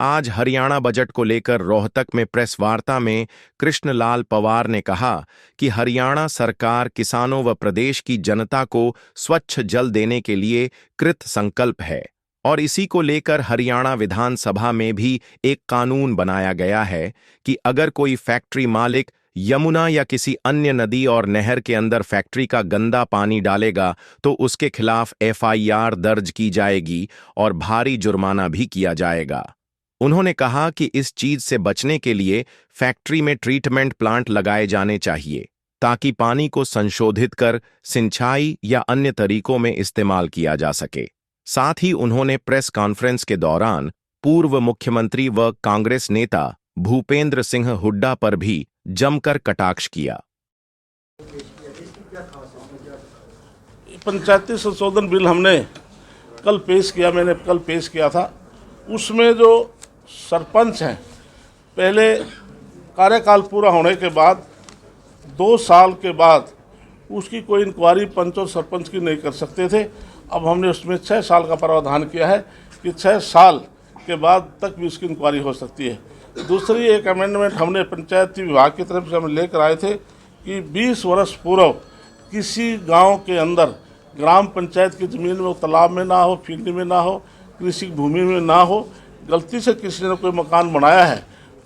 आज हरियाणा बजट को लेकर रोहतक में प्रेस वार्ता में कृष्णलाल पवार ने कहा कि हरियाणा सरकार किसानों व प्रदेश की जनता को स्वच्छ जल देने के लिए कृत संकल्प है और इसी को लेकर हरियाणा विधानसभा में भी एक कानून बनाया गया है कि अगर कोई फैक्ट्री मालिक यमुना या किसी अन्य नदी और नहर के अंदर फैक्ट्री का गंदा पानी डालेगा तो उसके खिलाफ एफआईआर दर्ज की जाएगी और भारी जुर्माना भी किया जाएगा। उन्होंने कहा कि इस चीज से बचने के लिए फैक्ट्री में ट्रीटमेंट प्लांट लगाए जाने चाहिए ताकि पानी को संशोधित कर सिंचाई या अन्य तरीकों में इस्तेमाल किया जा सके। साथ ही उन्होंने प्रेस कॉन्फ्रेंस के दौरान पूर्व मुख्यमंत्री व कांग्रेस नेता भूपेंद्र सिंह हुड्डा पर भी जमकर कटाक्ष किया। पंचायती संशोधन बिल हमने मैंने कल पेश किया था। उसमें जो सरपंच हैं, पहले कार्यकाल पूरा होने के बाद 2 साल के बाद उसकी कोई इंक्वायरी पंच और सरपंच की नहीं कर सकते थे। अब हमने उसमें 6 साल का प्रावधान किया है कि 6 साल के बाद तक भी उसकी इंक्वायरी हो सकती है। दूसरी एक अमेंडमेंट हमने पंचायती विभाग की तरफ से हम लेकर आए थे कि 20 वर्ष पूर्व किसी गांव के अंदर ग्राम पंचायत की ज़मीन में, तालाब में ना हो, फील्ड में ना हो, कृषि भूमि में ना हो, गलती से किसी ने कोई मकान बनाया है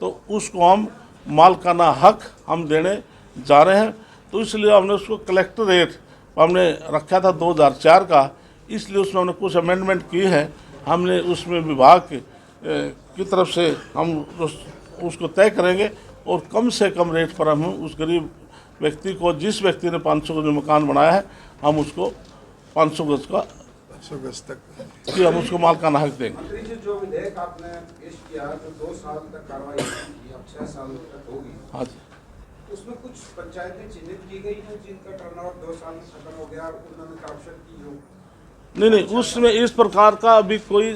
तो उसको हम मालकाना हक हम देने जा रहे हैं। तो इसलिए हमने उसको कलेक्टर रेट हमने रखा था 2004 का, इसलिए उसमें हमने कुछ अमेंडमेंट की है। हमने उसमें विभाग की तरफ से हम उसको तय करेंगे और कम से कम रेट पर हम उस गरीब व्यक्ति को, जिस व्यक्ति ने 500 गज मकान बनाया है, हम उसको 500 गज का तक कि हम उसको मालकाना हक देंगे। जो विधेयक आपने पेश किया जो 2 साल तक कार्रवाई की, अब 6 साल तक होगी। हाँ जी, उसमें कुछ पंचायतें चिन्हित की गई हैं जिनका टर्नओवर 2 साल में खत्म हो गया, उन्होंने करप्शन की हो। नहीं, उसमें इस प्रकार का अभी कोई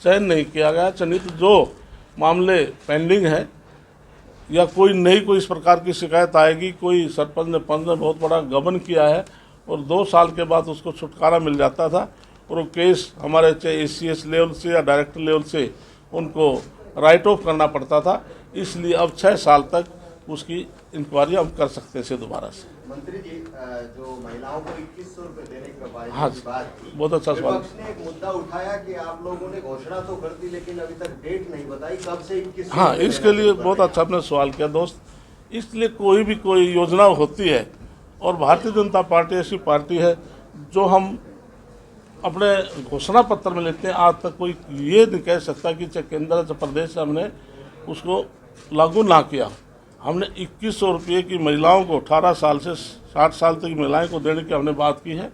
चयन नहीं किया गया। चिन्हित जो मामले पेंडिंग है या कोई इस प्रकार की शिकायत आएगी, कोई सरपंच ने पंच ने बहुत बड़ा गबन किया है और 2 साल के बाद उसको छुटकारा मिल जाता था और वो केस हमारे चाहे ACS लेवल से या डायरेक्टर लेवल से उनको राइट ऑफ करना पड़ता था। इसलिए अब 6 साल तक उसकी इंक्वायरी हम कर सकते हैं दोबारा से। मंत्री जी, जो महिलाओं को 2100 रुपए देने के बारे हाँ, में बात की, बहुत अच्छा सवाल। विपक्ष ने एक मुद्दा उठाया कि आप लोगों ने घोषणा तो कर दी लेकिन अभी तक डेट नहीं बताई, कब से 2100। हाँ, इसके लिए बहुत अच्छा आपने सवाल किया दोस्त। इसलिए कोई योजना होती है और भारतीय जनता पार्टी ऐसी पार्टी है जो हम अपने घोषणा पत्र में लिखते हैं। आज तक कोई ये नहीं कह सकता कि चाहे केंद्र चाहे प्रदेश से हमने उसको लागू ना किया। हमने 2100 रुपये की महिलाओं को 18 साल से 60 साल तक की महिलाएं को देने की हमने बात की है।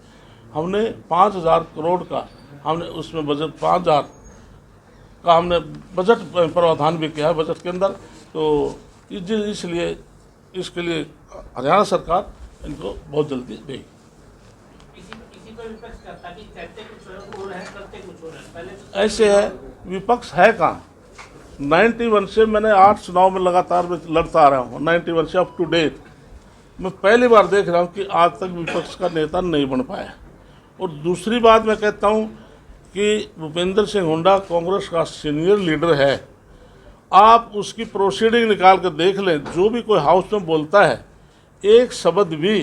हमने 5000 करोड़ का हमने उसमें बजट 5000 का हमने बजट प्रावधान भी किया है बजट के अंदर। तो इसलिए इसके लिए हरियाणा सरकार इनको बहुत जल्दी देगी। ऐसे है, विपक्ष है कहाँ? 91 से मैंने 8 चुनाव में लगातार लड़ता आ रहा हूँ। 91 से अप टू डेट मैं पहली बार देख रहा हूँ कि आज तक विपक्ष का नेता नहीं बन पाया। और दूसरी बात मैं कहता हूँ कि भूपेंद्र सिंह हुड्डा कांग्रेस का सीनियर लीडर है। आप उसकी प्रोसीडिंग निकाल कर देख लें, जो भी कोई हाउस में बोलता है एक शब्द भी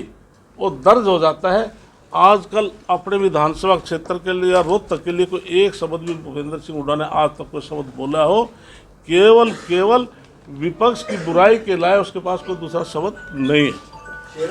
वो दर्ज हो जाता है। आजकल अपने विधानसभा क्षेत्र के लिए या रोहतक के लिए कोई एक शब्द भी भूपेंद्र सिंह हुड्डा ने आज तक कोई शब्द बोला हो, केवल विपक्ष की बुराई के लाए उसके पास कोई दूसरा शब्द नहीं है।